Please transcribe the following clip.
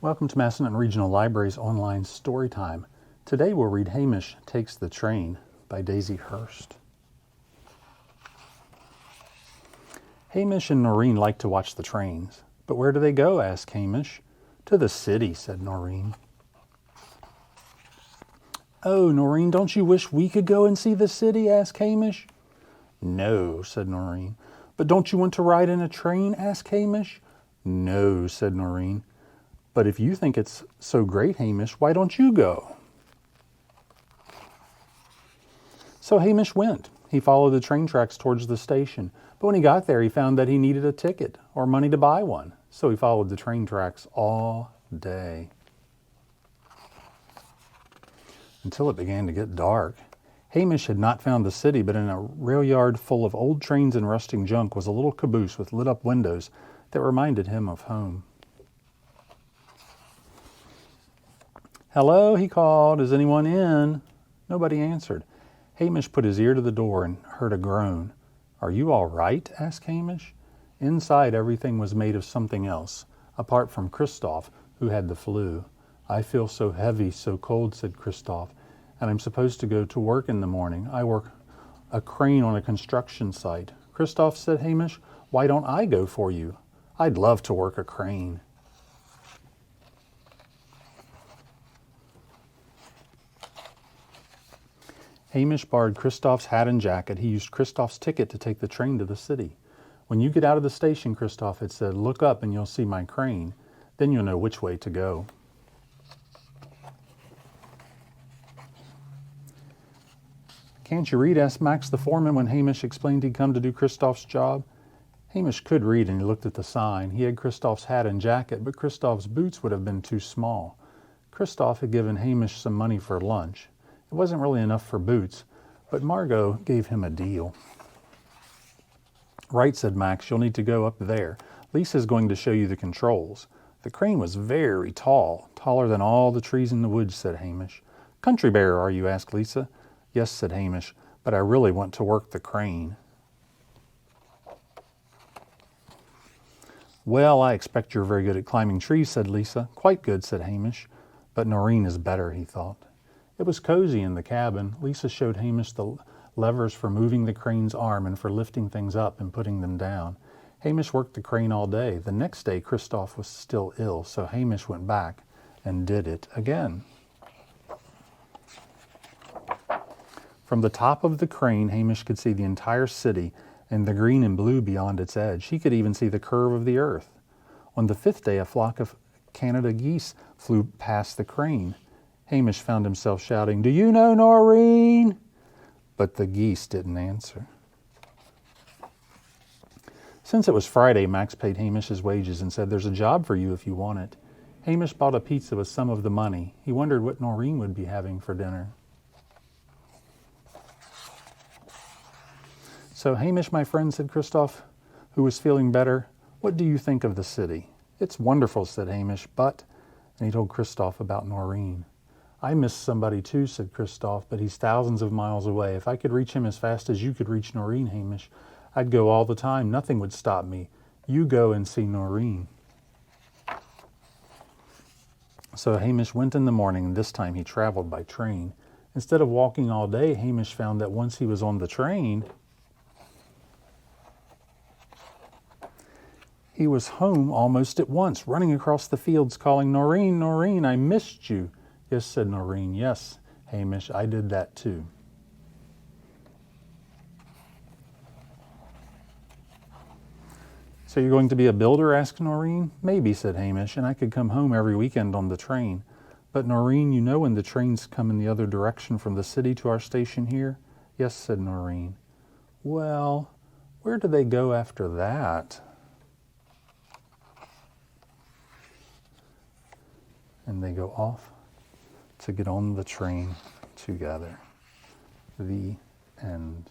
Welcome to Massanutten Regional Library's online story time. Today we'll read Hamish Takes the Train by Daisy Hirst. Hamish and Noreen like to watch the trains. But where do they go? Asked Hamish. To the city, said Noreen. Oh, Noreen, don't you wish we could go and see the city? Asked Hamish. No, said Noreen. But don't you want to ride in a train? Asked Hamish. No, said Noreen. But if you think it's so great, Hamish, why don't you go? So Hamish went. He followed the train tracks towards the station. But when he got there, he found that he needed a ticket or money to buy one. So he followed the train tracks all day, until it began to get dark. Hamish had not found the city, but in a rail yard full of old trains and rusting junk was a little caboose with lit-up windows that reminded him of home. Hello, he called. Is anyone in? Nobody answered. Hamish put his ear to the door and heard a groan. Are you all right? Asked Hamish. Inside, everything was made of something else, apart from Christoph, who had the flu. I feel so heavy, so cold, said Christoph, and I'm supposed to go to work in the morning. I work a crane on a construction site. Christoph, said Hamish, why don't I go for you? I'd love to work a crane. Hamish borrowed Christoph's hat and jacket. He used Christoph's ticket to take the train to the city. When you get out of the station, Christoph had said, look up and you'll see my crane. Then you'll know which way to go. Can't you read? Asked Max the foreman when Hamish explained he'd come to do Christoph's job. Hamish could read and he looked at the sign. He had Christoph's hat and jacket, but Christoph's boots would have been too small. Christoph had given Hamish some money for lunch. It wasn't really enough for boots, but Margot gave him a deal. Right, said Max, you'll need to go up there. Lisa's going to show you the controls. The crane was very tall, taller than all the trees in the woods, said Hamish. Country bear, are you? Asked Lisa. Yes, said Hamish, but I really want to work the crane. Well, I expect you're very good at climbing trees, said Lisa. Quite good, said Hamish, but Noreen is better, he thought. It was cozy in the cabin. Lisa showed Hamish the levers for moving the crane's arm and for lifting things up and putting them down. Hamish worked the crane all day. The next day, Christoph was still ill, so Hamish went back and did it again. From the top of the crane, Hamish could see the entire city and the green and blue beyond its edge. He could even see the curve of the earth. On the fifth day, a flock of Canada geese flew past the crane. Hamish found himself shouting, Do you know Noreen? But the geese didn't answer. Since it was Friday, Max paid Hamish his wages and said, There's a job for you if you want it. Hamish bought a pizza with some of the money. He wondered what Noreen would be having for dinner. So, Hamish, my friend, said Christoph, who was feeling better, what do you think of the city? It's wonderful, said Hamish, but... And he told Christoph about Noreen. I miss somebody too, said Christoph, but he's thousands of miles away. If I could reach him as fast as you could reach Noreen, Hamish, I'd go all the time. Nothing would stop me. You go and see Noreen. So Hamish went in the morning, and this time he traveled by train. Instead of walking all day, Hamish found that once he was on the train, he was home almost at once, running across the fields, calling, Noreen, Noreen, I missed you. Yes, said Noreen. Yes, Hamish, I did that too. So you're going to be a builder? Asked Noreen. Maybe, said Hamish, and I could come home every weekend on the train. But Noreen, you know when the trains come in the other direction from the city to our station here? Yes, said Noreen. Well, where do they go after that? And they go off to get on the train together. The end.